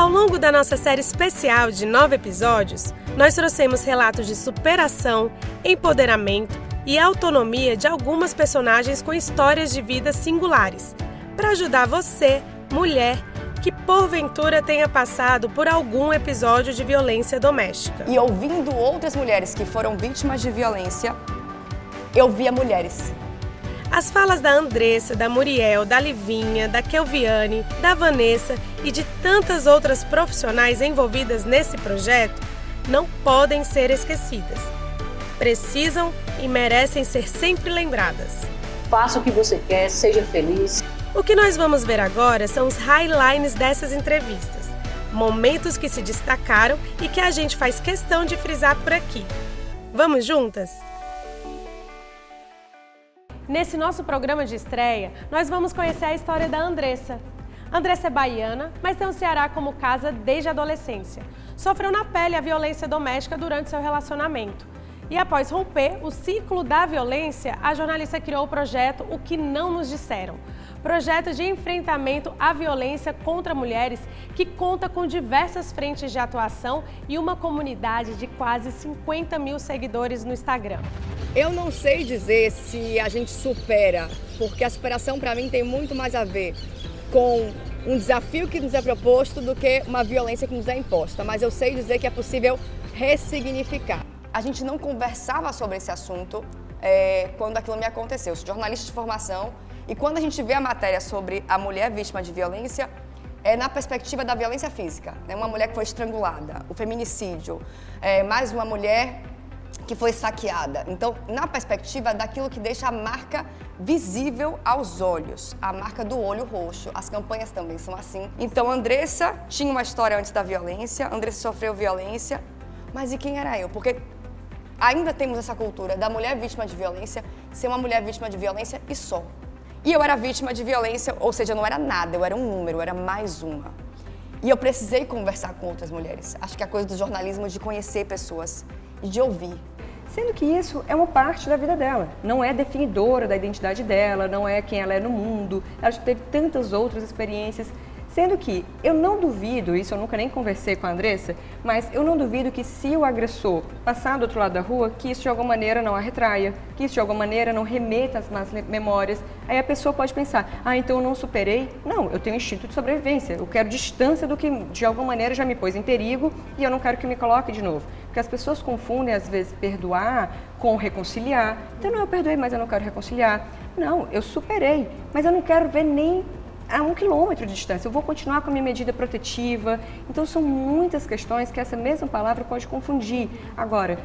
Ao longo da nossa série especial de 9 episódios, nós trouxemos relatos de superação, empoderamento e autonomia de algumas personagens com histórias de vida singulares, para ajudar você, mulher, que porventura tenha passado por algum episódio de violência doméstica. E ouvindo outras mulheres que foram vítimas de violência, eu via mulheres. As falas da Andressa, da Muriel, da Livinha, da Kelviane, da Vanessa e de tantas outras profissionais envolvidas nesse projeto não podem ser esquecidas. Precisam e merecem ser sempre lembradas. Faça o que você quer, seja feliz. O que nós vamos ver agora são os highlights dessas entrevistas, momentos que se destacaram e que a gente faz questão de frisar por aqui. Vamos juntas? Nesse nosso programa de estreia, nós vamos conhecer a história da Andressa. Andressa é baiana, mas tem o Ceará como casa desde a adolescência. Sofreu na pele a violência doméstica durante seu relacionamento. E após romper o ciclo da violência, a jornalista criou o projeto O Que Não Nos Disseram. Projeto de enfrentamento à violência contra mulheres que conta com diversas frentes de atuação e uma comunidade de quase 50 mil seguidores no Instagram. Eu não sei dizer se a gente supera, porque a superação para mim tem muito mais a ver com um desafio que nos é proposto do que uma violência que nos é imposta, mas eu sei dizer que é possível ressignificar. A gente não conversava sobre esse assunto quando aquilo me aconteceu. Eu sou jornalista de formação e quando a gente vê a matéria sobre a mulher vítima de violência, é na perspectiva da violência física, né? Uma mulher que foi estrangulada, o feminicídio, mais uma mulher que foi saqueada. Então, na perspectiva daquilo que deixa a marca visível aos olhos, a marca do olho roxo. As campanhas também são assim. Então, Andressa tinha uma história antes da violência, Andressa sofreu violência, mas e quem era eu? Porque ainda temos essa cultura da mulher vítima de violência ser uma mulher vítima de violência e só. E eu era vítima de violência, ou seja, eu não era nada, eu era um número, eu era mais uma. E eu precisei conversar com outras mulheres. Acho que é a coisa do jornalismo é de conhecer pessoas e de ouvir. Sendo que isso é uma parte da vida dela, não é definidora da identidade dela, não é quem ela é no mundo, ela já teve tantas outras experiências. Sendo que eu não duvido, isso eu nunca nem conversei com a Andressa, mas eu não duvido que se o agressor passar do outro lado da rua, que isso de alguma maneira não a retraia, que isso de alguma maneira não remeta às más memórias. Aí a pessoa pode pensar, então eu não superei. Não, eu tenho um instinto de sobrevivência, eu quero distância do que de alguma maneira já me pôs em perigo e eu não quero que me coloque de novo. Porque as pessoas confundem às vezes perdoar com reconciliar. Então não, eu perdoei, mas eu não quero reconciliar. Não, eu superei, mas eu não quero ver nem a 1 quilômetro de distância, eu vou continuar com a minha medida protetiva. Então são muitas questões que essa mesma palavra pode confundir. Agora,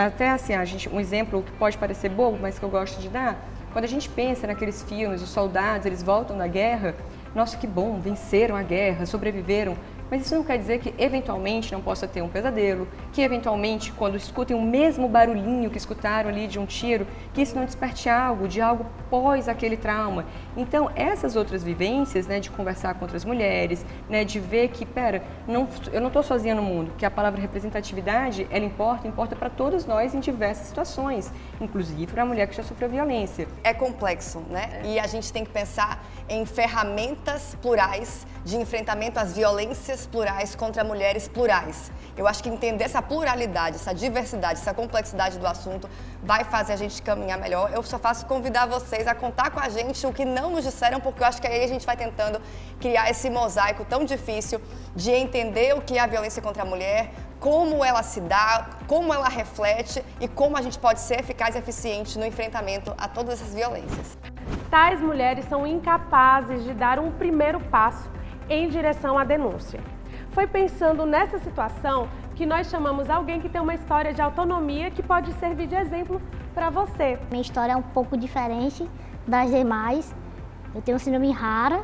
até assim, um exemplo que pode parecer bobo, mas que eu gosto de dar, quando a gente pensa naqueles filmes, os soldados, eles voltam da guerra, nossa, que bom, venceram a guerra, sobreviveram. Mas isso não quer dizer que eventualmente não possa ter um pesadelo, que eventualmente quando escutem o mesmo barulhinho que escutaram ali de um tiro, que isso não desperte algo, de algo pós aquele trauma. Então essas outras vivências, né, de conversar com outras mulheres, né, de ver que, eu não estou sozinha no mundo, que a palavra representatividade, ela importa para todos nós em diversas situações, inclusive para a mulher que já sofreu violência. É complexo, né? E a gente tem que pensar em ferramentas plurais de enfrentamento às violências plurais contra mulheres plurais. Eu acho que entender essa pluralidade, essa diversidade, essa complexidade do assunto vai fazer a gente caminhar melhor. Eu só faço convidar vocês a contar com a gente o que não nos disseram, porque eu acho que aí a gente vai tentando criar esse mosaico tão difícil de entender o que é a violência contra a mulher, como ela se dá, como ela reflete e como a gente pode ser eficaz e eficiente no enfrentamento a todas essas violências. Tais mulheres são incapazes de dar um primeiro passo em direção à denúncia. Foi pensando nessa situação que nós chamamos alguém que tem uma história de autonomia que pode servir de exemplo para você. Minha história é um pouco diferente das demais. Eu tenho síndrome rara,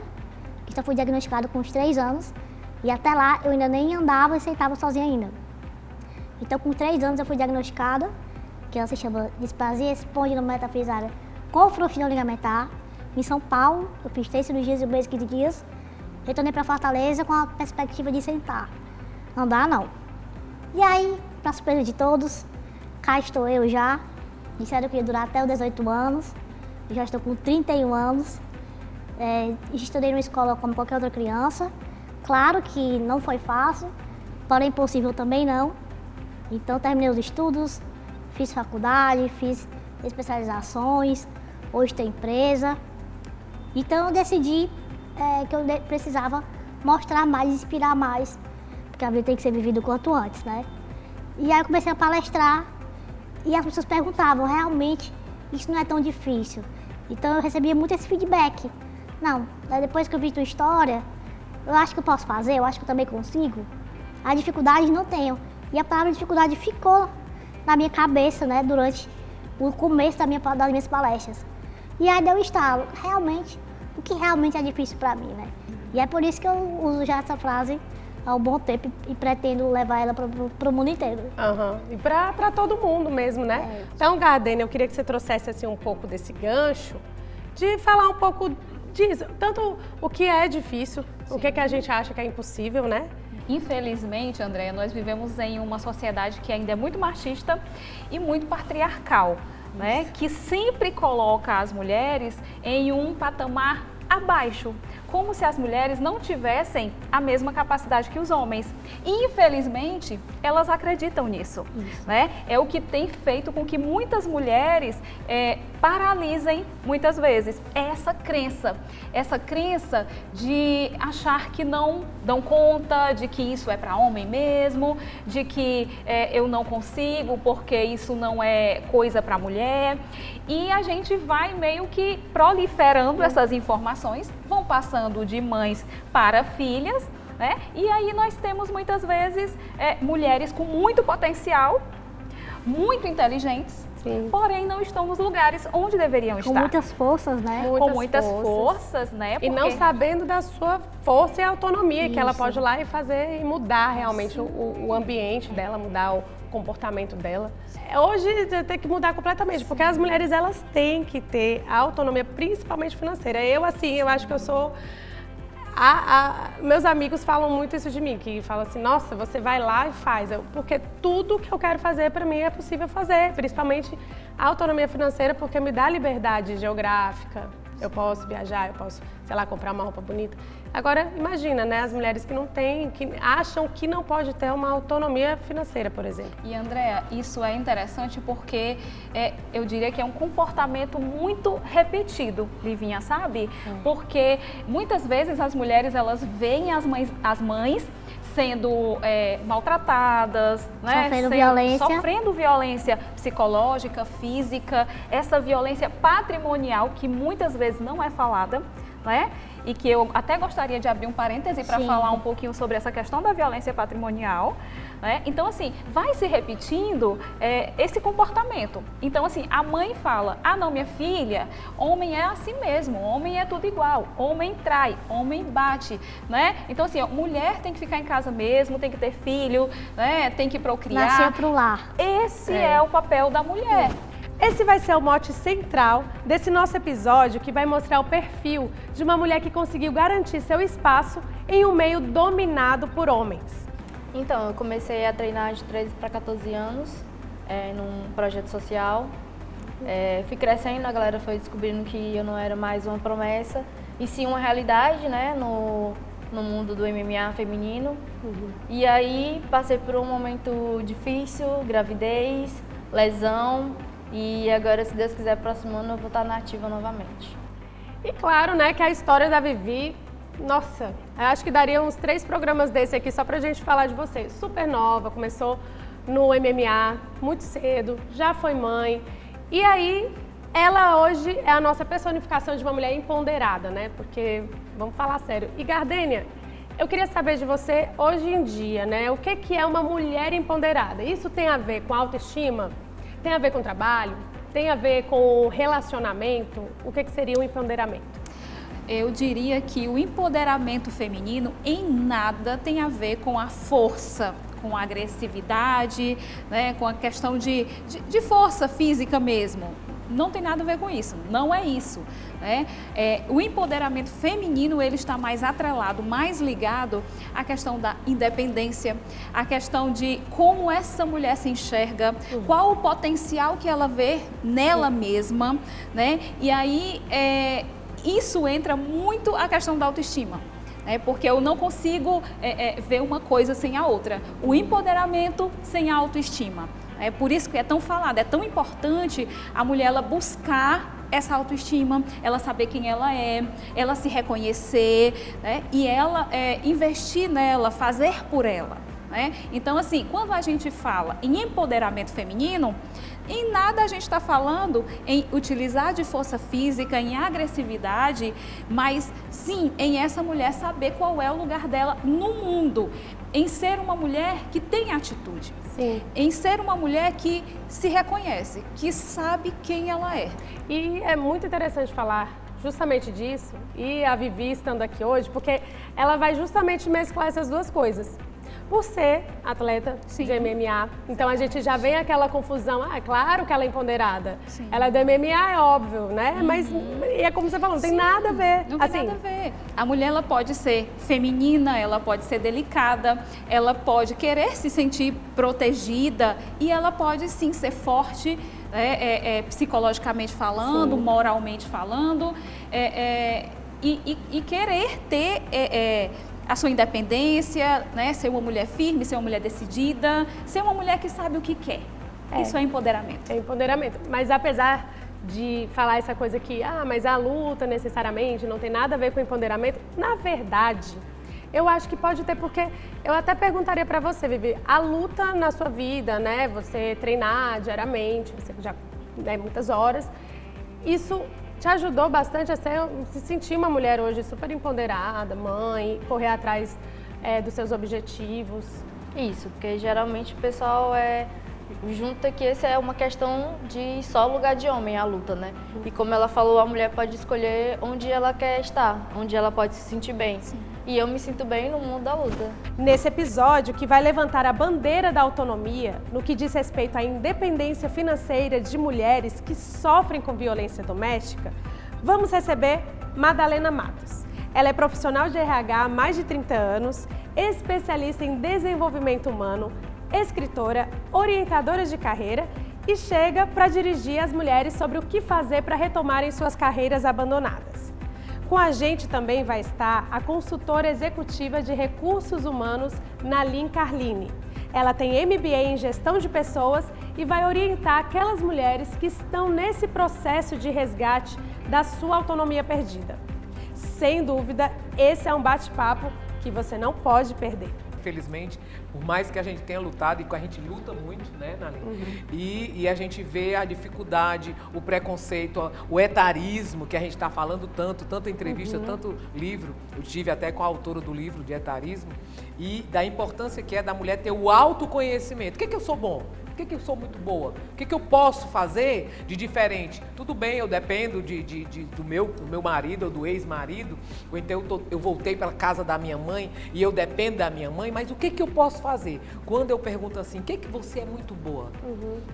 que só fui diagnosticado com uns 3 anos, e até lá eu ainda nem andava e sentava sozinha ainda. Então com 3 anos eu fui diagnosticada, que ela se chama displasia espondilometafisária com frouxidão ligamentar. Em São Paulo, eu fiz 3 cirurgias em 15 dias. Retornei para Fortaleza com a perspectiva de sentar. Andar, não. E aí, para surpresa de todos, cá estou eu já. Disseram que ia durar até os 18 anos. Eu já estou com 31 anos. Estudei numa escola como qualquer outra criança. Claro que não foi fácil, porém impossível também não. Então terminei os estudos, fiz faculdade, fiz especializações, hoje tenho empresa. Então eu decidi que eu precisava mostrar mais, inspirar mais, porque a vida tem que ser vivida o quanto antes, né? E aí eu comecei a palestrar e as pessoas perguntavam, realmente, isso não é tão difícil. Então eu recebia muito esse feedback. Não, depois que eu vi tua história, eu acho que eu posso fazer, eu acho que eu também consigo. A dificuldade não tenho. E a palavra dificuldade ficou na minha cabeça, né, durante o começo das minhas palestras. E aí deu um estalo, realmente, o que realmente é difícil para mim, né? E é por isso que eu uso já essa frase há um bom tempo e pretendo levar ela para o mundo inteiro. E para todo mundo mesmo, né? Então, Gardênia, eu queria que você trouxesse assim, um pouco desse gancho, de falar um pouco disso, tanto o que é difícil, o que a gente acha que é impossível, né? Infelizmente, Andréia, nós vivemos em uma sociedade que ainda é muito machista e muito patriarcal, né? Que sempre coloca as mulheres em um patamar abaixo, como se as mulheres não tivessem a mesma capacidade que os homens. E, infelizmente, elas acreditam nisso, né? É o que tem feito com que muitas mulheres paralisem, muitas vezes, essa crença de achar que não dão conta, de que isso é para homem mesmo, de que eu não consigo porque isso não é coisa para mulher. E a gente vai meio que proliferando essas informações, vão passando de mães para filhas, né? E aí nós temos muitas vezes mulheres com muito potencial, muito inteligentes, sim, porém não estão nos lugares onde deveriam estar. Com muitas forças, né? Com muitas forças, né? Porque... E não sabendo da sua força e autonomia, que ela pode ir lá e fazer e mudar realmente o ambiente dela, mudar o comportamento dela. Hoje tem que mudar completamente, porque as mulheres elas têm que ter a autonomia, principalmente financeira. Eu acho que eu sou... meus amigos falam muito isso de mim, que falam assim, nossa, você vai lá e faz, porque tudo que eu quero fazer para mim é possível fazer, principalmente a autonomia financeira, porque me dá liberdade geográfica, eu posso viajar, eu posso, sei lá, comprar uma roupa bonita. Agora, imagina, né, as mulheres que não têm, que acham que não pode ter uma autonomia financeira, por exemplo. E, Andréia, isso é interessante porque eu diria que é um comportamento muito repetido, Livinha, sabe? Porque muitas vezes as mulheres, elas veem as mães sendo maltratadas, né? Sofrendo violência psicológica, física, essa violência patrimonial que muitas vezes não é falada, né? E que eu até gostaria de abrir um parêntese para falar um pouquinho sobre essa questão da violência patrimonial, né? Então, assim, vai se repetindo esse comportamento. Então, assim, a mãe fala, não, minha filha, homem é assim mesmo, homem é tudo igual, homem trai, homem bate, né? Então, assim, mulher tem que ficar em casa mesmo, tem que ter filho, né? Tem que procriar. Nascer pro lar. Esse é o papel da mulher. Esse vai ser o mote central desse nosso episódio, que vai mostrar o perfil de uma mulher que conseguiu garantir seu espaço em um meio dominado por homens. Então, eu comecei a treinar de 13 para 14 anos, num projeto social. Fui crescendo, a galera foi descobrindo que eu não era mais uma promessa, e sim uma realidade, né, no mundo do MMA feminino. E aí, passei por um momento difícil, gravidez, lesão. E agora, se Deus quiser, próximo ano eu vou estar na ativa novamente. E claro, né, que a história da Vivi, nossa, eu acho que daria uns 3 programas desse aqui só pra gente falar de você. Super nova, começou no MMA muito cedo, já foi mãe. E aí, ela hoje é a nossa personificação de uma mulher empoderada, né? Porque, vamos falar sério. E Gardênia, eu queria saber de você hoje em dia, né? O que é uma mulher empoderada? Isso tem a ver com autoestima? Tem a ver com trabalho? Tem a ver com relacionamento? O que seria o empoderamento? Eu diria que o empoderamento feminino em nada tem a ver com a força, com a agressividade, né, com a questão de força física mesmo. Não tem nada a ver com isso, não é isso, né? O empoderamento feminino, ele está mais atrelado, mais ligado à questão da independência, à questão de como essa mulher se enxerga, qual o potencial que ela vê nela mesma, né? E aí, isso entra muito a questão da autoestima. Porque eu não consigo ver uma coisa sem a outra. O empoderamento sem a autoestima. É por isso que é tão falado, é tão importante a mulher ela buscar essa autoestima, ela saber quem ela é, ela se reconhecer, né? E ela investir nela, fazer por ela. Né? Então, assim, quando a gente fala em empoderamento feminino, em nada a gente está falando em utilizar de força física, em agressividade, mas sim em essa mulher saber qual é o lugar dela no mundo, em ser uma mulher que tem atitude, Sim. em ser uma mulher que se reconhece, que sabe quem ela é. E é muito interessante falar justamente disso, e a Vivi estando aqui hoje, porque ela vai justamente mesclar essas duas coisas. Por ser atleta Sim. de MMA, então a gente já vem aquela confusão, é claro que ela é empoderada, Sim. ela é do MMA, é óbvio, né? Mas é como você falou, não tem nada a ver. Não tem nada a ver. A mulher ela pode ser feminina, ela pode ser delicada, ela pode querer se sentir protegida e ela pode sim ser forte, psicologicamente falando, Sim. moralmente falando, e querer ter a sua independência, né? Ser uma mulher firme, ser uma mulher decidida, ser uma mulher que sabe o que quer. Isso é empoderamento. É empoderamento. Mas apesar de falar essa coisa que, mas a luta necessariamente não tem nada a ver com empoderamento, na verdade, eu acho que pode ter, porque eu até perguntaria para você, Vivi, a luta na sua vida, né? Você treinar diariamente, você já muitas horas, isso te ajudou bastante a se sentir uma mulher hoje super empoderada, mãe, correr atrás dos seus objetivos. Isso, porque geralmente o pessoal junta que essa é uma questão de só lugar de homem, a luta, né? E como ela falou, a mulher pode escolher onde ela quer estar, onde ela pode se sentir bem. Sim. E eu me sinto bem no mundo da luta. Nesse episódio, que vai levantar a bandeira da autonomia no que diz respeito à independência financeira de mulheres que sofrem com violência doméstica, vamos receber Madalena Matos. Ela é profissional de RH há mais de 30 anos, especialista em desenvolvimento humano, escritora, orientadora de carreira e chega para dirigir as mulheres sobre o que fazer para retomarem suas carreiras abandonadas. Com a gente também vai estar a consultora executiva de recursos humanos, Naline Carline. Ela tem MBA em gestão de pessoas e vai orientar aquelas mulheres que estão nesse processo de resgate da sua autonomia perdida. Sem dúvida, esse é um bate-papo que você não pode perder. Infelizmente, por mais que a gente tenha lutado, e que a gente luta muito, né, Naline? E a gente vê a dificuldade, o preconceito, o etarismo, que a gente está falando tanto, tanta entrevista, tanto livro. Eu tive até com a autora do livro de etarismo, e da importância que é da mulher ter o autoconhecimento. O que eu sou bom? O que eu sou muito boa? O que eu posso fazer de diferente? Tudo bem, eu dependo do meu marido ou do ex-marido, ou então eu voltei para a casa da minha mãe e eu dependo da minha mãe, mas o que eu posso fazer? Quando eu pergunto assim, o que você é muito boa?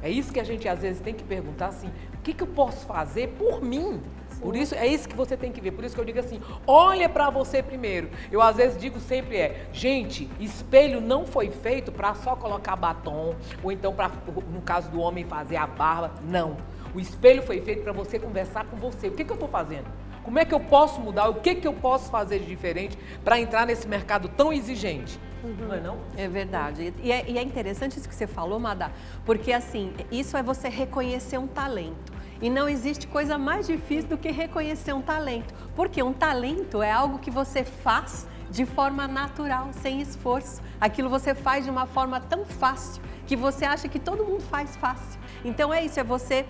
É isso que a gente às vezes tem que perguntar assim, o que eu posso fazer por mim? Por isso, é isso que você tem que ver. Por isso que eu digo assim, olha para você primeiro. Eu às vezes digo sempre gente, espelho não foi feito para só colocar batom, ou então para, no caso do homem, fazer a barba. Não. O espelho foi feito para você conversar com você. O que eu estou fazendo? Como é que eu posso mudar? O que eu posso fazer de diferente para entrar nesse mercado tão exigente? Não é não? É verdade. E é interessante isso que você falou, Madá, porque assim, isso é você reconhecer um talento. E não existe coisa mais difícil do que reconhecer um talento. Porque um talento é algo que você faz de forma natural, sem esforço. Aquilo você faz de uma forma tão fácil que você acha que todo mundo faz fácil. Então é isso, é você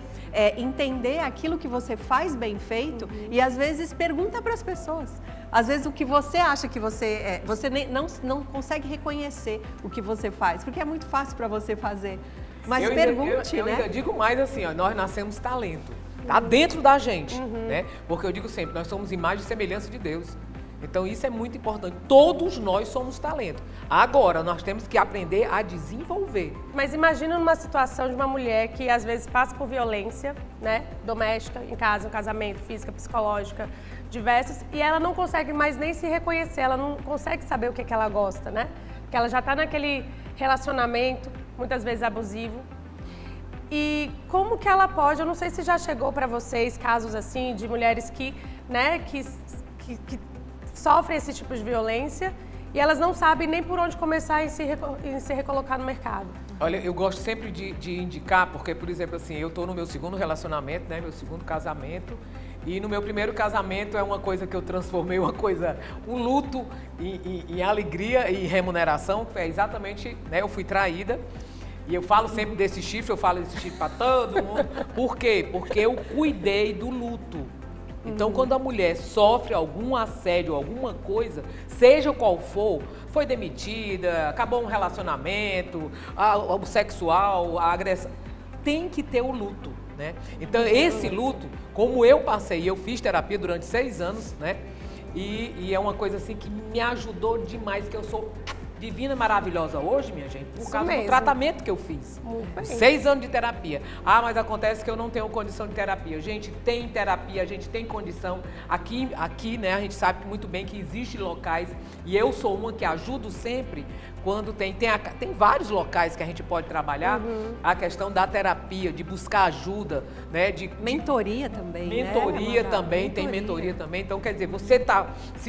entender aquilo que você faz bem feito e às vezes pergunta para as pessoas. Às vezes o que você acha que você não consegue reconhecer o que você faz, porque é muito fácil para você fazer. Mas pergunte, eu né? Eu ainda digo mais assim, nós nascemos talento, tá dentro da gente, né? Porque eu digo sempre, nós somos imagem e semelhança de Deus. Então isso é muito importante, todos nós somos talento. Agora, nós temos que aprender a desenvolver. Mas imagina numa situação de uma mulher que às vezes passa por violência, né, doméstica, em casa, um casamento, física, psicológica, diversos, e ela não consegue mais nem se reconhecer, ela não consegue saber o que ela gosta, né? Porque ela já está naquele relacionamento, muitas vezes abusivo. E como que ela pode, eu não sei se já chegou para vocês casos assim de mulheres que, né, que sofrem esse tipo de violência e elas não sabem nem por onde começar em se recolocar no mercado. Olha, eu gosto sempre de indicar, porque, por exemplo, assim, eu estou no meu segundo relacionamento, né, meu segundo casamento, e no meu primeiro casamento é uma coisa que eu transformei um luto em alegria e remuneração, que é exatamente, né, eu fui traída. E eu falo sempre desse chifre, eu falo desse chifre para todo mundo. Por quê? Porque eu cuidei do luto. Então, quando a mulher sofre algum assédio, alguma coisa, seja qual for, foi demitida, acabou um relacionamento, o sexual, a agressão, tem que ter o luto, né? Então, esse luto, como eu passei, eu fiz terapia durante 6 anos, né? E é uma coisa assim que me ajudou demais, que eu sou divina, maravilhosa hoje, minha gente, por causa do tratamento que eu fiz. 6 anos de terapia. Ah, mas acontece que eu não tenho condição de terapia. Gente, tem terapia, a gente tem condição. Aqui, né, a gente sabe muito bem que existem locais, e eu sou uma que ajudo sempre quando tem vários locais que a gente pode trabalhar a questão da terapia, de buscar ajuda, né? Mentoria também, mentoria também, tem mentoria também. Então, quer dizer, você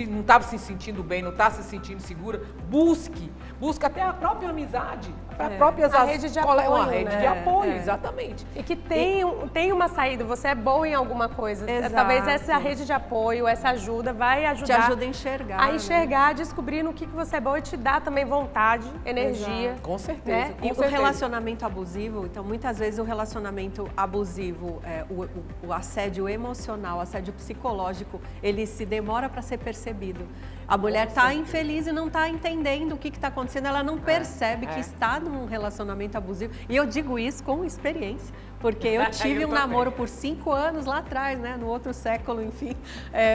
não estava se sentindo bem, não está se sentindo segura, busque até a própria amizade, a própria rede de apoio, uma rede de apoio, É. exatamente. E que tem uma saída, você é bom em alguma coisa. Exato. Talvez essa rede de apoio, essa ajuda vai ajudar. Te ajuda a enxergar. A enxergar, descobrir no que você é bom e te dá também vontade, energia. Com certeza. Né? Com E certeza. o relacionamento abusivo, então muitas vezes o relacionamento abusivo, o assédio emocional, o assédio psicológico, ele se demora para ser percebido. A mulher está infeliz e não está entendendo o que está acontecendo, ela não percebe que está num relacionamento abusivo. E eu digo isso com experiência, porque eu tive um namoro por 5 anos lá atrás, né, no outro século, enfim.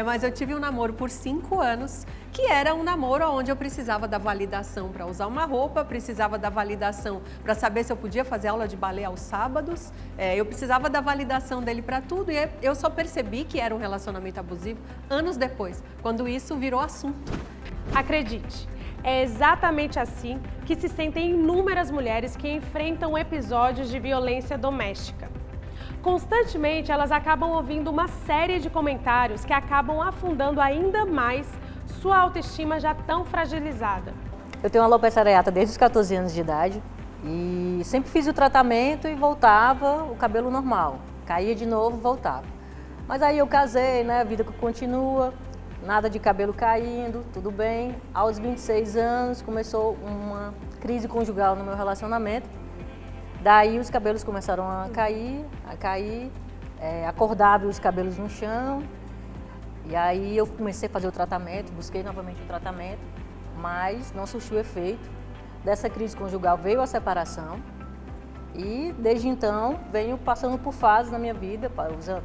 Mas eu tive um namoro por 5 anos, que era um namoro onde eu precisava da validação para usar uma roupa, precisava da validação para saber se eu podia fazer aula de balé aos sábados, eu precisava da validação dele para tudo, e eu só percebi que era um relacionamento abusivo anos depois, quando isso virou assunto. Acredite, é exatamente assim que se sentem inúmeras mulheres que enfrentam episódios de violência doméstica. Constantemente, elas acabam ouvindo uma série de comentários que acabam afundando ainda mais sua autoestima já tão fragilizada. Eu tenho alopecia areata desde os 14 anos de idade e sempre fiz o tratamento e voltava o cabelo normal. Caía de novo, voltava. Mas aí eu casei, né? A vida continua, nada de cabelo caindo, tudo bem. Aos 26 anos começou uma crise conjugal no meu relacionamento. Daí os cabelos começaram a cair, acordava os cabelos no chão. E aí eu comecei a fazer o tratamento, busquei novamente o tratamento, mas não surtiu efeito. Dessa crise conjugal veio a separação e desde então venho passando por fases na minha vida.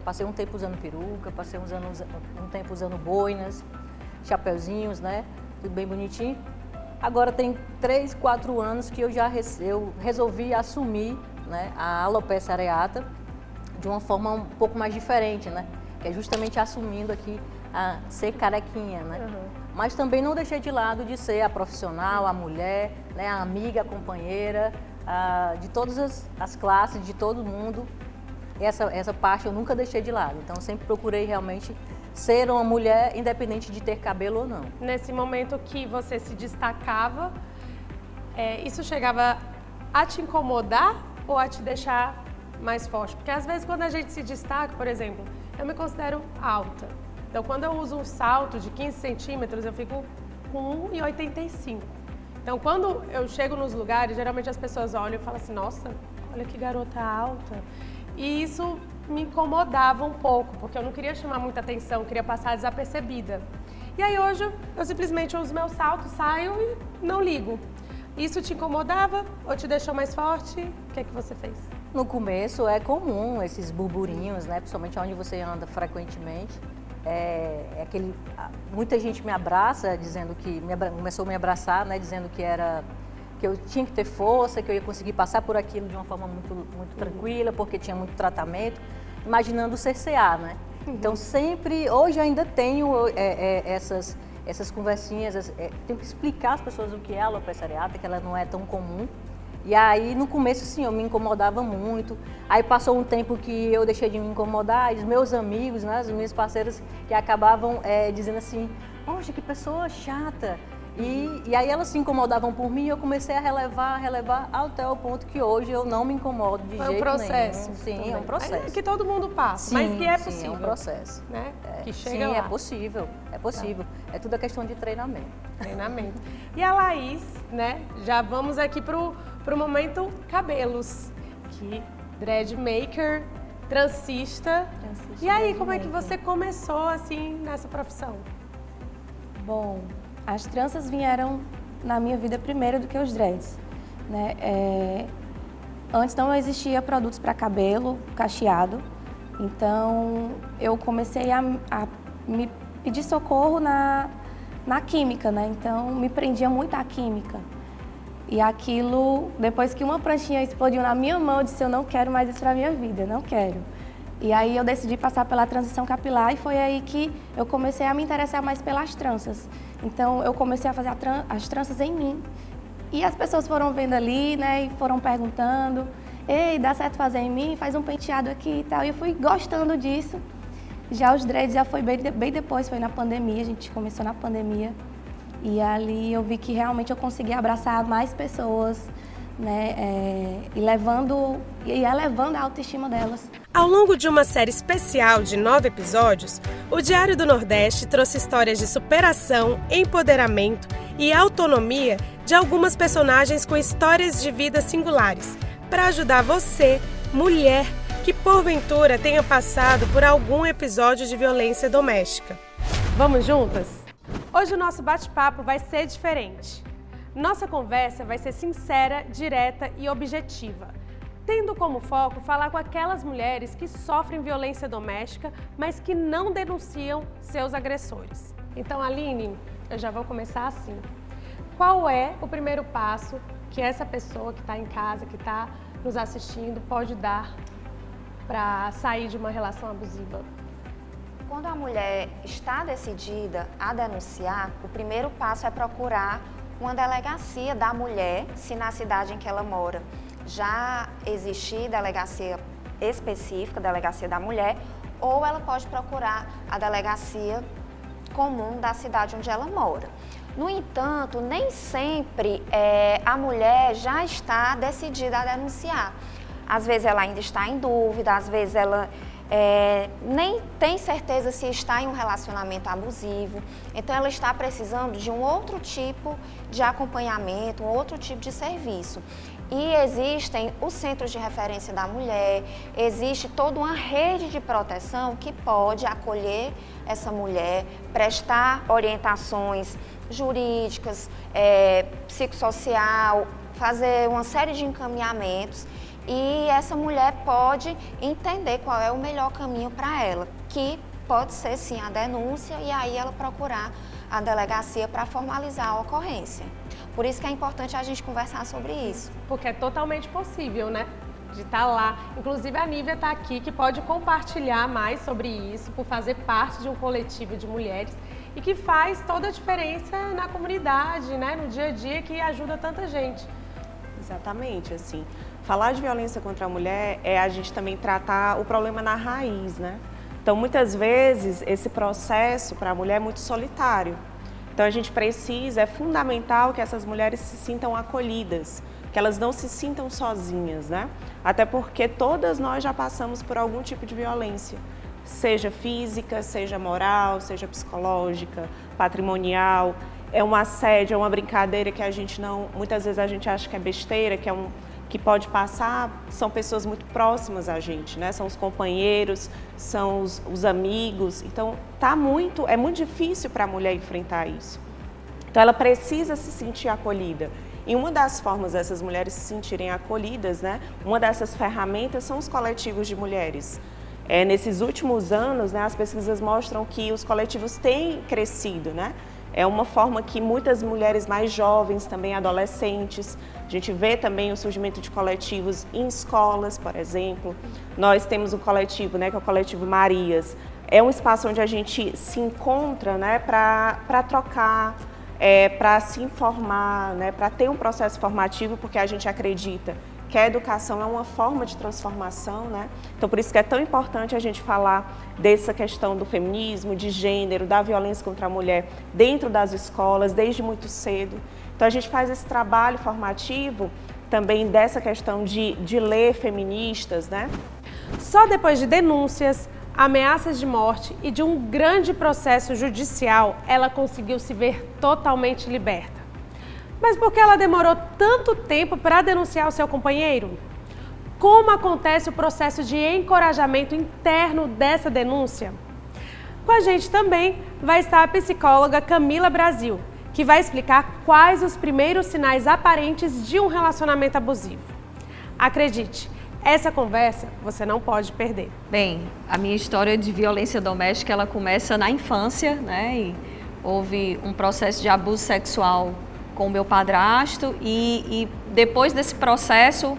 Passei um tempo usando peruca, passei um tempo usando boinas, chapeuzinhos, né? Tudo bem bonitinho. Agora tem 3, 4 anos que eu resolvi assumir, né, a alopecia areata de uma forma um pouco mais diferente, né? Que é justamente assumindo aqui a ser carequinha, né? Mas também não deixei de lado de ser a profissional, a mulher, né, a amiga, a companheira, de todas as classes, de todo mundo. Essa parte eu nunca deixei de lado. Então, sempre procurei realmente ser uma mulher independente de ter cabelo ou não. Nesse momento que você se destacava, isso chegava a te incomodar ou a te deixar mais forte? Porque às vezes quando a gente se destaca, por exemplo, eu me considero alta. Então quando eu uso um salto de 15 centímetros, eu fico com 1,85. Então quando eu chego nos lugares, geralmente as pessoas olham e falam assim, nossa, olha que garota alta. E isso me incomodava um pouco, porque eu não queria chamar muita atenção, eu queria passar desapercebida. E aí hoje eu simplesmente uso meu salto, saio e não ligo. Isso te incomodava ou te deixou mais forte? O que é que você fez? No começo é comum esses burburinhos, né? Principalmente onde você anda frequentemente. Muita gente me abraça, dizendo que começou a me abraçar, né? Dizendo que eu tinha que ter força, que eu ia conseguir passar por aquilo de uma forma muito tranquila, porque tinha muito tratamento, imaginando cercear, né? Então sempre, hoje ainda tenho essas conversinhas, tenho que explicar às pessoas o que é a alopecia areata, que ela não é tão comum. E aí, no começo, sim, eu me incomodava muito. Aí passou um tempo que eu deixei de me incomodar, e os meus amigos, né, as minhas parceiras, que acabavam dizendo assim, poxa, que pessoa chata. E aí elas se incomodavam por mim e eu comecei a relevar até o ponto que hoje eu não me incomodo de jeito nenhum. É um processo. Sim, também. é um processo. É que todo mundo passa, Sim, mas que é sim, possível. é um processo. Né? Que chega sim, lá. é possível, é possível. É tudo a questão de treinamento. Treinamento. E a Laís, né? Já vamos aqui pro momento cabelos. Que dread maker, transista. E aí, como é que você começou assim nessa profissão? Bom, as tranças vieram na minha vida primeiro do que os dreads, né? Antes não existia produtos para cabelo cacheado, então eu comecei a me pedir socorro na química, né? Então me prendia muito à química. E aquilo, depois que uma pranchinha explodiu na minha mão, eu disse, eu não quero mais isso para minha vida, não quero. E aí eu decidi passar pela transição capilar e foi aí que eu comecei a me interessar mais pelas tranças. Então eu comecei a fazer as tranças em mim. E as pessoas foram vendo ali, né, e foram perguntando, ei, dá certo fazer em mim? Faz um penteado aqui e tal. E eu fui gostando disso. Já os dreads já foi bem depois, foi na pandemia, a gente começou na pandemia. E ali eu vi que realmente eu consegui abraçar mais pessoas, né, e elevando a autoestima delas. Ao longo de uma série especial de 9 episódios, o Diário do Nordeste trouxe histórias de superação, empoderamento e autonomia de algumas personagens com histórias de vida singulares, para ajudar você, mulher, que porventura tenha passado por algum episódio de violência doméstica. Vamos juntas? Hoje o nosso bate-papo vai ser diferente. Nossa conversa vai ser sincera, direta e objetiva, tendo como foco falar com aquelas mulheres que sofrem violência doméstica, mas que não denunciam seus agressores. Então, Aline, eu já vou começar assim. Qual é o primeiro passo que essa pessoa que está em casa, que está nos assistindo, pode dar para sair de uma relação abusiva? Quando a mulher está decidida a denunciar, o primeiro passo é procurar uma delegacia da mulher, se na cidade em que ela mora já existir delegacia específica, delegacia da mulher, ou ela pode procurar a delegacia comum da cidade onde ela mora. No entanto, nem sempre a mulher já está decidida a denunciar. Às vezes ela ainda está em dúvida, às vezes ela nem tem certeza se está em um relacionamento abusivo, então ela está precisando de um outro tipo de acompanhamento, um outro tipo de serviço. E existem os centros de referência da mulher, existe toda uma rede de proteção que pode acolher essa mulher, prestar orientações jurídicas, psicossocial, fazer uma série de encaminhamentos. E essa mulher pode entender qual é o melhor caminho para ela, que pode ser sim a denúncia e aí ela procurar a delegacia para formalizar a ocorrência. Por isso que é importante a gente conversar sobre isso. Porque é totalmente possível, né? De estar lá. Inclusive a Nívia está aqui, que pode compartilhar mais sobre isso, por fazer parte de um coletivo de mulheres e que faz toda a diferença na comunidade, né? No dia a dia, que ajuda tanta gente. Exatamente, assim. Falar de violência contra a mulher é a gente também tratar o problema na raiz, né? Então, muitas vezes, esse processo para a mulher é muito solitário. Então, a gente precisa, é fundamental que essas mulheres se sintam acolhidas, que elas não se sintam sozinhas, né? Até porque todas nós já passamos por algum tipo de violência, seja física, seja moral, seja psicológica, patrimonial. É um assédio, é uma brincadeira que a gente não, muitas vezes a gente acha que é besteira, que pode passar, são pessoas muito próximas a gente, né? São os companheiros, são os amigos. Então, é muito difícil para a mulher enfrentar isso. Então, ela precisa se sentir acolhida. E uma das formas dessas mulheres se sentirem acolhidas, né? Uma dessas ferramentas são os coletivos de mulheres. Nesses últimos anos, né, as pesquisas mostram que os coletivos têm crescido, né? É uma forma que muitas mulheres mais jovens, também adolescentes, a gente vê também o surgimento de coletivos em escolas, por exemplo. Nós temos um coletivo, né, que é o Coletivo Marias. É um espaço onde a gente se encontra, né, para trocar, para se informar, né, para ter um processo formativo, porque a gente acredita que a educação é uma forma de transformação, né? Então, por isso que é tão importante a gente falar dessa questão do feminismo, de gênero, da violência contra a mulher dentro das escolas, desde muito cedo. Então, a gente faz esse trabalho formativo também dessa questão de ler feministas, né? Só depois de denúncias, ameaças de morte e de um grande processo judicial, ela conseguiu se ver totalmente liberta. Mas por que ela demorou tanto tempo para denunciar o seu companheiro? Como acontece o processo de encorajamento interno dessa denúncia? Com a gente também vai estar a psicóloga Camila Brasil, que vai explicar quais os primeiros sinais aparentes de um relacionamento abusivo. Acredite, essa conversa você não pode perder. Bem, a minha história de violência doméstica, ela começa na infância, né? E houve um processo de abuso sexual com o meu padrasto e depois desse processo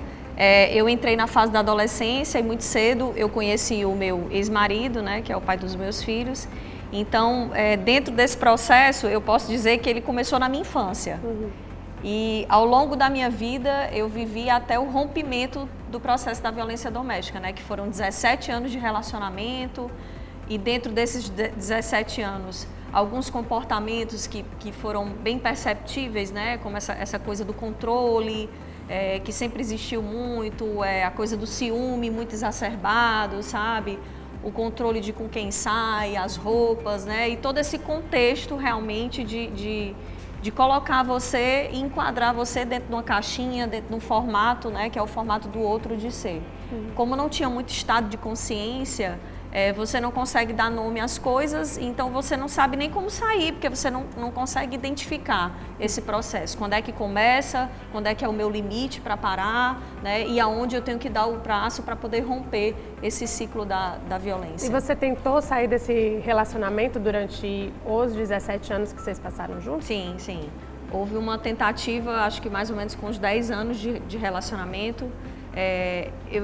eu entrei na fase da adolescência e muito cedo eu conheci o meu ex-marido, né, que é o pai dos meus filhos. Então, dentro desse processo, eu posso dizer que ele começou na minha infância. E ao longo da minha vida, eu vivi até o rompimento do processo da violência doméstica, né, que foram 17 anos de relacionamento e dentro desses 17 anos, alguns comportamentos que foram bem perceptíveis, né? Como essa coisa do controle, que sempre existiu muito, a coisa do ciúme muito exacerbado, sabe? O controle de com quem sai, as roupas, né? E todo esse contexto realmente de colocar você e enquadrar você dentro de uma caixinha, dentro de um formato, né? Que é o formato do outro de ser. Como não tinha muito estado de consciência, você não consegue dar nome às coisas, então você não sabe nem como sair, porque você não consegue identificar esse processo. Quando é que começa, quando é que é o meu limite para parar, né? E aonde eu tenho que dar o braço para poder romper esse ciclo da violência. E você tentou sair desse relacionamento durante os 17 anos que vocês passaram juntos? Sim, sim. Houve uma tentativa, acho que mais ou menos com uns 10 anos de relacionamento. Eu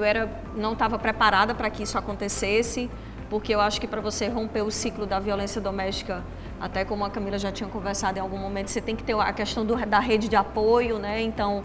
não estava preparada para que isso acontecesse, porque eu acho que para você romper o ciclo da violência doméstica, até como a Camila já tinha conversado em algum momento, você tem que ter a questão da rede de apoio, né? Então,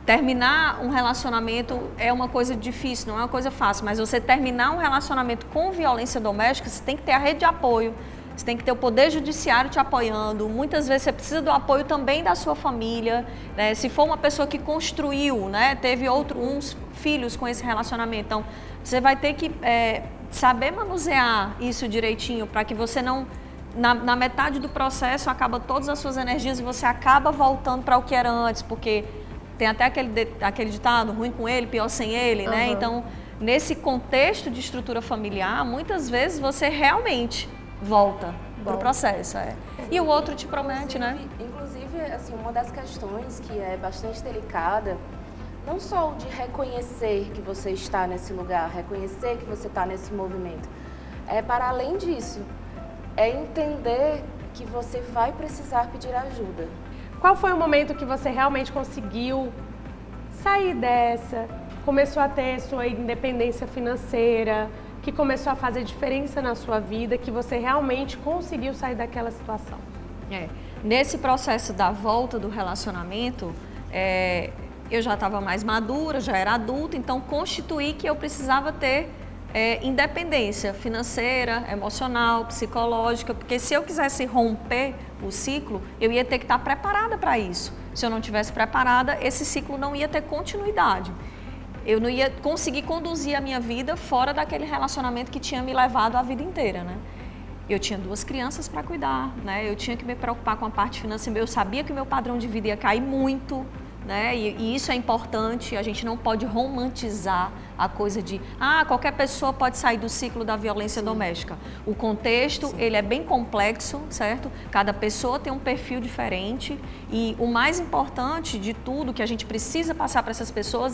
terminar um relacionamento é uma coisa difícil, não é uma coisa fácil, mas você terminar um relacionamento com violência doméstica, você tem que ter a rede de apoio. Você tem que ter o poder judiciário te apoiando. Muitas vezes você precisa do apoio também da sua família, né? Se for uma pessoa que construiu, né? Teve uns filhos com esse relacionamento. Então, você vai ter que saber manusear isso direitinho para que você não... Na metade do processo, acaba todas as suas energias e você acaba voltando para o que era antes, porque tem até aquele ditado, ruim com ele, pior sem ele, né? Então, nesse contexto de estrutura familiar, muitas vezes você realmente volta para o processo. E o outro te promete, né? Inclusive, assim, uma das questões que é bastante delicada, não só o de reconhecer que você está nesse lugar, reconhecer que você está nesse movimento, para além disso, entender que você vai precisar pedir ajuda. Qual foi o momento que você realmente conseguiu sair dessa, começou a ter sua independência financeira, que começou a fazer diferença na sua vida, que você realmente conseguiu sair daquela situação? Nesse processo da volta do relacionamento, eu já estava mais madura, já era adulta, então constituí que eu precisava ter independência financeira, emocional, psicológica, porque se eu quisesse romper o ciclo, eu ia ter que estar preparada para isso. Se eu não estivesse preparada, esse ciclo não ia ter continuidade. Eu não ia conseguir conduzir a minha vida fora daquele relacionamento que tinha me levado a vida inteira, né? Eu tinha 2 crianças para cuidar, né? Eu tinha que me preocupar com a parte financeira. Eu sabia que o meu padrão de vida ia cair muito, né? E isso é importante. A gente não pode romantizar a coisa de qualquer pessoa pode sair do ciclo da violência doméstica. O contexto, ele é bem complexo, certo? Cada pessoa tem um perfil diferente e o mais importante de tudo que a gente precisa passar para essas pessoas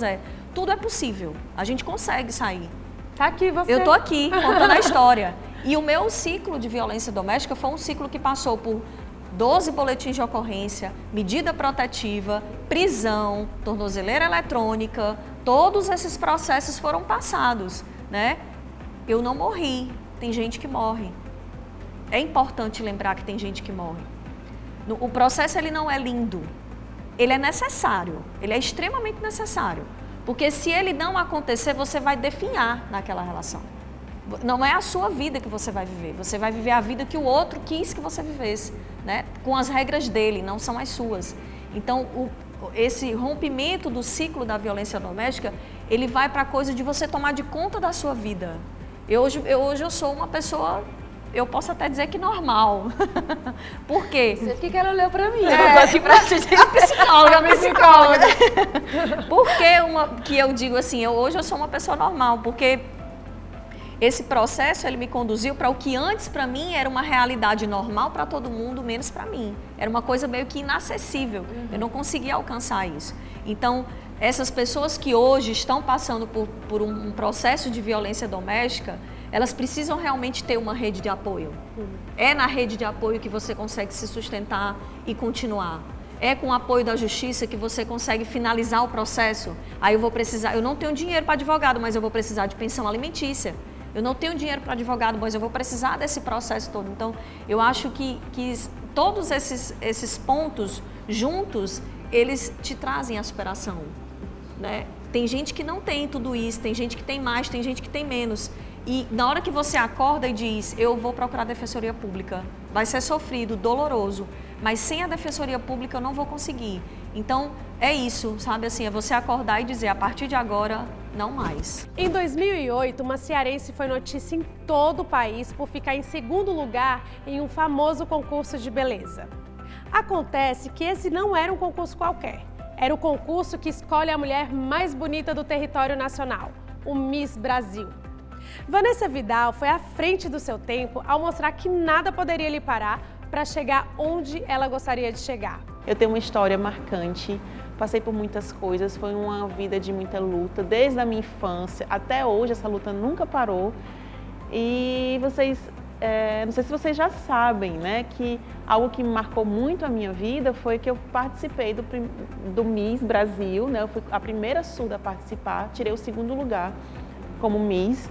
tudo é possível. A gente consegue sair. Tá aqui você. Eu tô aqui contando a história. E o meu ciclo de violência doméstica foi um ciclo que passou por 12 boletins de ocorrência, medida protetiva, prisão, tornozeleira eletrônica, todos esses processos foram passados, né? Eu não morri, tem gente que morre. É importante lembrar que tem gente que morre. O processo ele não é lindo, ele é necessário, ele é extremamente necessário. Porque se ele não acontecer, você vai definhar naquela relação. Não é a sua vida que você vai viver a vida que o outro quis que você vivesse, né? Com as regras dele, não são as suas. Então, esse rompimento do ciclo da violência doméstica, ele vai para a coisa de você tomar de conta da sua vida. Hoje eu sou uma pessoa, eu posso até dizer que normal. Por quê? Você que ela olhou para mim. Eu tô aqui para te dizer psicóloga. Por que eu digo assim, hoje eu sou uma pessoa normal? Porque esse processo, ele me conduziu para o que antes para mim era uma realidade normal para todo mundo, menos para mim. Era uma coisa meio que inacessível. Eu não conseguia alcançar isso. Então, essas pessoas que hoje estão passando por um processo de violência doméstica, elas precisam realmente ter uma rede de apoio. É na rede de apoio que você consegue se sustentar e continuar. É com o apoio da justiça que você consegue finalizar o processo. Aí eu não tenho dinheiro para advogado, mas eu vou precisar de pensão alimentícia. Eu não tenho dinheiro para advogado, mas eu vou precisar desse processo todo. Então, eu acho que todos esses pontos juntos, eles te trazem a superação, né? Tem gente que não tem tudo isso, tem gente que tem mais, tem gente que tem menos. E na hora que você acorda e diz, eu vou procurar a Defensoria Pública, vai ser sofrido, doloroso, mas sem a Defensoria Pública eu não vou conseguir. Então, é isso, sabe assim, é você acordar e dizer, a partir de agora, não mais. Em 2008, uma cearense foi notícia em todo o país por ficar em segundo lugar em um famoso concurso de beleza. Acontece que esse não era um concurso qualquer. Era o concurso que escolhe a mulher mais bonita do território nacional, o Miss Brasil. Vanessa Vidal foi à frente do seu tempo ao mostrar que nada poderia lhe parar para chegar onde ela gostaria de chegar. Eu tenho uma história marcante, passei por muitas coisas, foi uma vida de muita luta, desde a minha infância até hoje essa luta nunca parou. E vocês, não sei se vocês já sabem, né, que algo que marcou muito a minha vida foi que eu participei do Miss Brasil, né, eu fui a primeira surda a participar, tirei o segundo lugar como Miss.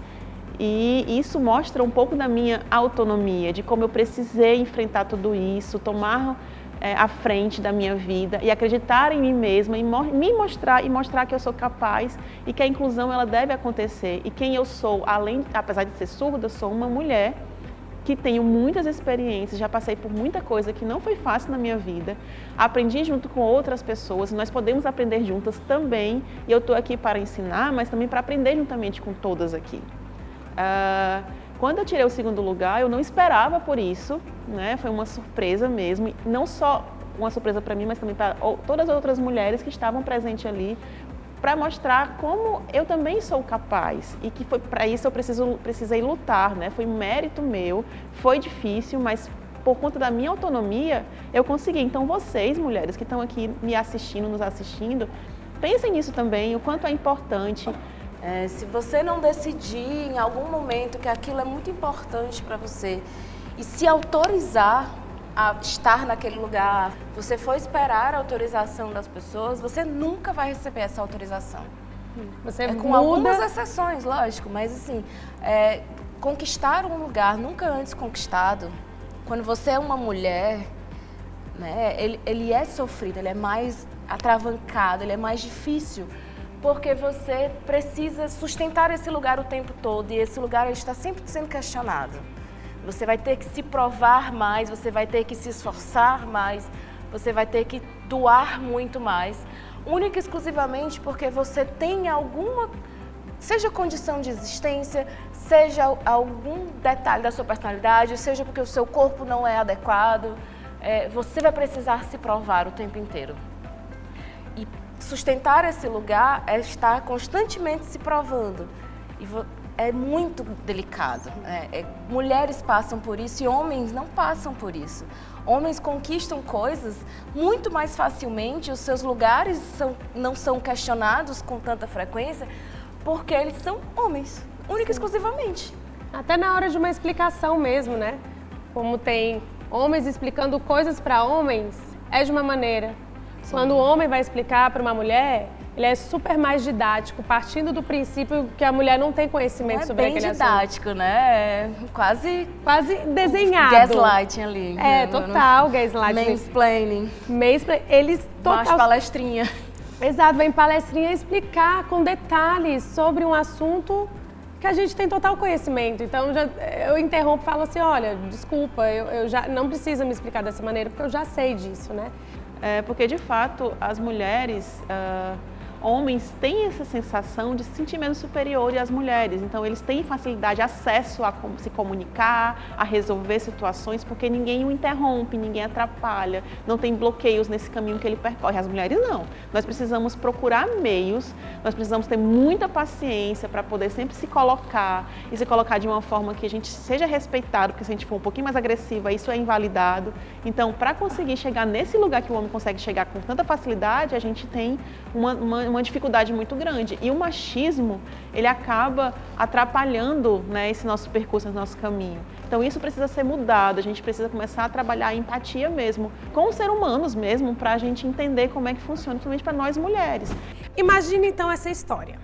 E isso mostra um pouco da minha autonomia, de como eu precisei enfrentar tudo isso, tomar à frente da minha vida e acreditar em mim mesma e me mostrar que eu sou capaz e que a inclusão ela deve acontecer. E quem eu sou, apesar de ser surda, sou uma mulher que tenho muitas experiências, já passei por muita coisa que não foi fácil na minha vida, aprendi junto com outras pessoas, nós podemos aprender juntas também, e eu estou aqui para ensinar, mas também para aprender juntamente com todas aqui. Quando eu tirei o segundo lugar, eu não esperava por isso, né? Foi uma surpresa mesmo, e não só uma surpresa para mim, mas também para todas as outras mulheres que estavam presentes ali, para mostrar como eu também sou capaz e que para isso eu precisei lutar, né? Foi mérito meu, foi difícil, mas por conta da minha autonomia eu consegui. Então vocês, mulheres que estão aqui nos assistindo, pensem nisso também, o quanto é importante. Se você não decidir em algum momento que aquilo é muito importante para você e se autorizar a estar naquele lugar, você for esperar a autorização das pessoas, você nunca vai receber essa autorização. Você com algumas exceções, lógico, mas assim, conquistar um lugar nunca antes conquistado, quando você é uma mulher, né, ele é sofrido, ele é mais atravancado, ele é mais difícil, porque você precisa sustentar esse lugar o tempo todo e esse lugar ele está sempre sendo questionado. Você vai ter que se provar mais, você vai ter que se esforçar mais, você vai ter que doar muito mais, única e exclusivamente porque você tem alguma, seja condição de existência, seja algum detalhe da sua personalidade, seja porque o seu corpo não é adequado, você vai precisar se provar o tempo inteiro. E sustentar esse lugar é estar constantemente se provando. E é muito delicado. Mulheres passam por isso e homens não passam por isso. Homens conquistam coisas muito mais facilmente, os seus lugares não são questionados com tanta frequência, porque eles são homens, única e exclusivamente. Até na hora de uma explicação mesmo, né? Como tem homens explicando coisas para homens, é de uma maneira. Sim. Quando o homem vai explicar para uma mulher, ele é super mais didático, partindo do princípio que a mulher não tem conhecimento sobre aquele assunto. É bem didático, né? Quase desenhado. Gaslighting ali. Total gaslighting. Mansplaining. Eles total... Mais palestrinha. Exato, vem palestrinha explicar com detalhes sobre um assunto que a gente tem total conhecimento. Então, eu interrompo e falo assim, olha, desculpa, eu já não precisa me explicar dessa maneira, porque eu já sei disso, né? Porque, de fato, as mulheres, homens têm essa sensação de se sentir menos superiores às mulheres. Então, eles têm facilidade, acesso a se comunicar, a resolver situações, porque ninguém o interrompe, ninguém atrapalha, não tem bloqueios nesse caminho que ele percorre. As mulheres não. Nós precisamos procurar meios, nós precisamos ter muita paciência para poder sempre se colocar e se colocar de uma forma que a gente seja respeitado, porque se a gente for um pouquinho mais agressiva, isso é invalidado. Então, para conseguir chegar nesse lugar que o homem consegue chegar com tanta facilidade, a gente tem uma dificuldade muito grande. E o machismo, ele acaba atrapalhando, né, esse nosso percurso, esse nosso caminho. Então isso precisa ser mudado, a gente precisa começar a trabalhar a empatia mesmo, com os seres humanos mesmo, para a gente entender como é que funciona, principalmente para nós mulheres. Imagine então essa história.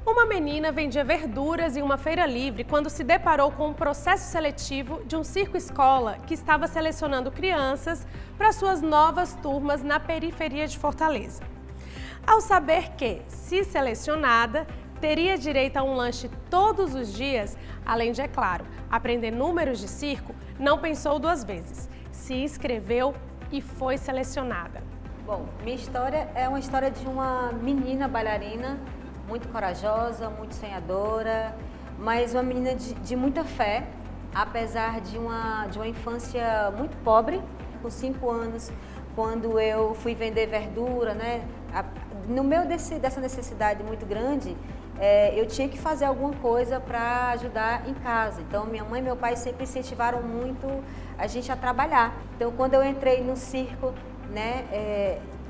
Uma menina vendia verduras em uma feira livre quando se deparou com um processo seletivo de um circo-escola que estava selecionando crianças para suas novas turmas na periferia de Fortaleza. Ao saber que, se selecionada, teria direito a um lanche todos os dias, além de, é claro, aprender números de circo, não pensou duas vezes. Se inscreveu e foi selecionada. Bom, minha história é uma história de uma menina bailarina, muito corajosa, muito sonhadora, mas uma menina de muita fé, apesar de uma infância muito pobre. Com 5 anos, quando eu fui vender verdura, né? No meio dessa necessidade muito grande, eu tinha que fazer alguma coisa para ajudar em casa. Então, minha mãe e meu pai sempre incentivaram muito a gente a trabalhar. Então, quando eu entrei no circo, né,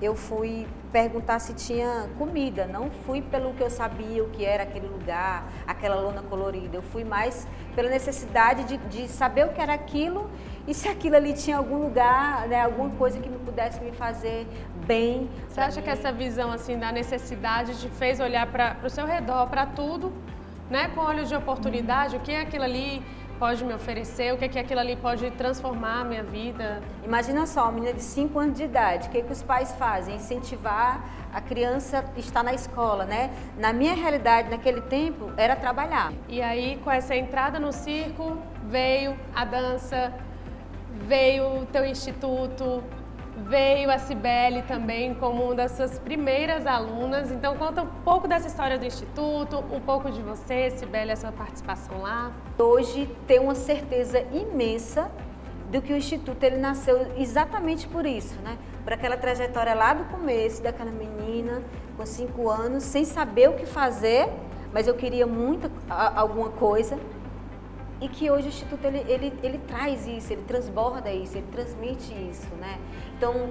eu fui perguntar se tinha comida. Não fui pelo que eu sabia o que era aquele lugar, aquela lona colorida. Eu fui mais pela necessidade de saber o que era aquilo e se aquilo ali tinha algum lugar, né, alguma coisa que pudesse me fazer bem. Você acha que essa visão assim da necessidade te fez olhar para o seu redor, para tudo, né, com olhos de oportunidade? O que é aquilo ali pode me oferecer? O que é que aquilo ali pode transformar a minha vida? Imagina só, uma menina de 5 anos de idade, o que os pais fazem? Incentivar a criança a estar na escola, né? Na minha realidade, naquele tempo, era trabalhar. E aí, com essa entrada no circo, veio a dança, veio o teu instituto, veio a Cibele também como uma das suas primeiras alunas. Então, conta um pouco dessa história do Instituto, um pouco de você, Cibele, a sua participação lá. Hoje, tenho uma certeza imensa do que o Instituto ele nasceu exatamente por isso, né? Por aquela trajetória lá do começo, daquela menina com 5 anos, sem saber o que fazer, mas eu queria muito alguma coisa. E que hoje o Instituto ele traz isso, ele transborda isso, ele transmite isso, né? Então,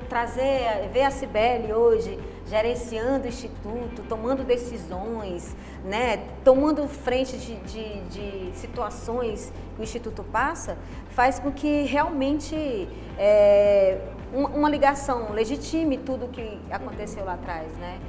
ver a Cibele hoje gerenciando o Instituto, tomando decisões, né? Tomando frente de situações que o Instituto passa, faz com que realmente uma ligação legitime tudo que aconteceu lá atrás, né?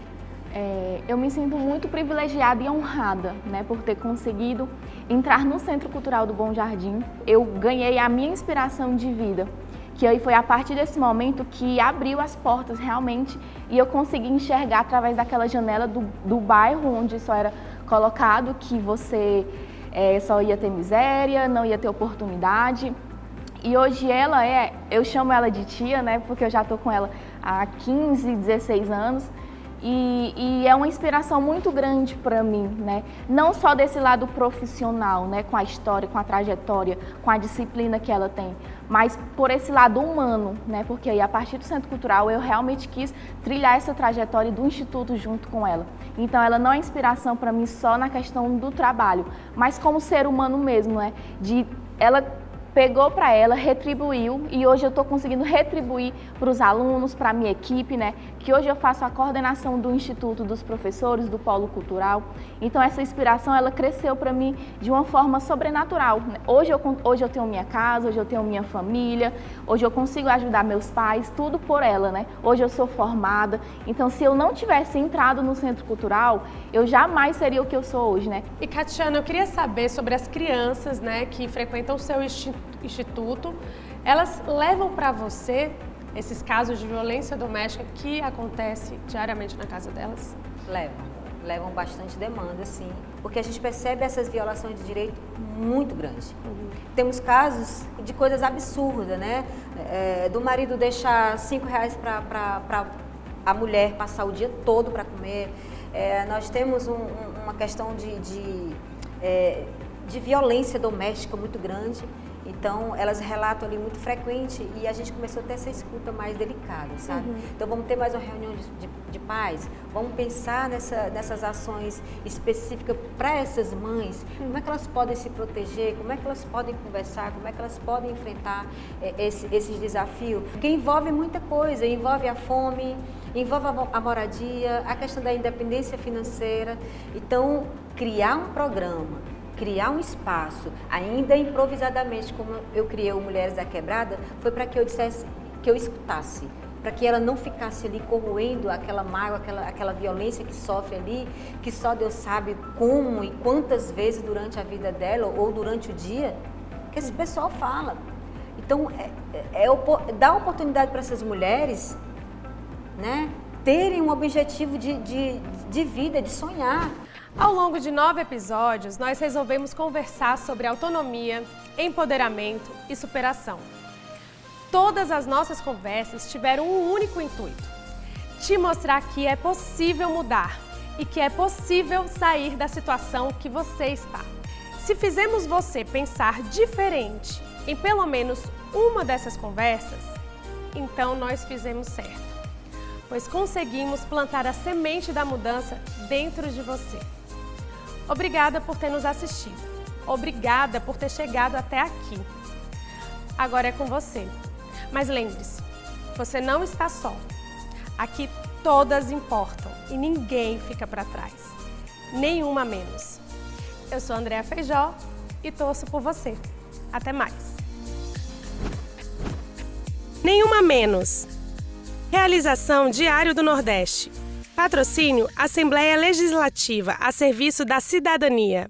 Eu me sinto muito privilegiada e honrada, né, por ter conseguido entrar no Centro Cultural do Bom Jardim. Eu ganhei a minha inspiração de vida, que aí foi a partir desse momento que abriu as portas realmente e eu consegui enxergar através daquela janela do bairro onde só era colocado que você só ia ter miséria, não ia ter oportunidade. E hoje eu chamo ela de tia, né, porque eu já estou com ela há 15, 16 anos. E é uma inspiração muito grande para mim, né? Não só desse lado profissional, né? Com a história, com a trajetória, com a disciplina que ela tem, mas por esse lado humano, né? Porque aí a partir do Centro Cultural eu realmente quis trilhar essa trajetória do Instituto junto com ela. Então ela não é inspiração para mim só na questão do trabalho, mas como ser humano mesmo, né? Ela pegou para ela, retribuiu, e hoje eu estou conseguindo retribuir para os alunos, para a minha equipe, né? Que hoje eu faço a coordenação do Instituto dos Professores, do Polo Cultural. Então essa inspiração, ela cresceu para mim de uma forma sobrenatural. Hoje eu tenho minha casa, hoje eu tenho minha família, hoje eu consigo ajudar meus pais, tudo por ela, né? Hoje eu sou formada. Então se eu não tivesse entrado no Centro Cultural, eu jamais seria o que eu sou hoje, né? E Catiana, eu queria saber sobre as crianças, né, que frequentam o seu instituto. Elas levam para você esses casos de violência doméstica que acontece diariamente na casa delas? Levam bastante demanda, sim, porque a gente percebe essas violações de direito muito grandes. Temos casos de coisas absurdas, né? Do marido deixar R$5 para a mulher passar o dia todo para comer. Nós temos uma questão de violência doméstica muito grande. Então, elas relatam ali muito frequente e a gente começou a ter essa escuta mais delicada, sabe? Então, vamos ter mais uma reunião de pais, vamos pensar nessas ações específicas para essas mães, como é que elas podem se proteger, como é que elas podem conversar, como é que elas podem enfrentar esses desafios, porque envolve muita coisa, envolve a fome, envolve a moradia, a questão da independência financeira. Então, criar um programa, criar um espaço, ainda improvisadamente, como eu criei o Mulheres da Quebrada, foi para que eu dissesse, que eu escutasse, para que ela não ficasse ali corroendo aquela mágoa, aquela violência que sofre ali, que só Deus sabe como e quantas vezes durante a vida dela ou durante o dia, que esse pessoal fala. Então, dar oportunidade para essas mulheres, né, terem um objetivo de vida, de sonhar. Ao longo de 9 episódios, nós resolvemos conversar sobre autonomia, empoderamento e superação. Todas as nossas conversas tiveram um único intuito: te mostrar que é possível mudar e que é possível sair da situação que você está. Se fizemos você pensar diferente em pelo menos uma dessas conversas, então nós fizemos certo, pois conseguimos plantar a semente da mudança dentro de você. Obrigada por ter nos assistido. Obrigada por ter chegado até aqui. Agora é com você. Mas lembre-se, você não está só. Aqui todas importam e ninguém fica para trás. Nenhuma menos. Eu sou Andréa Feijó e torço por você. Até mais. Nenhuma menos. Realização Diário do Nordeste. Patrocínio Assembleia Legislativa a serviço da cidadania.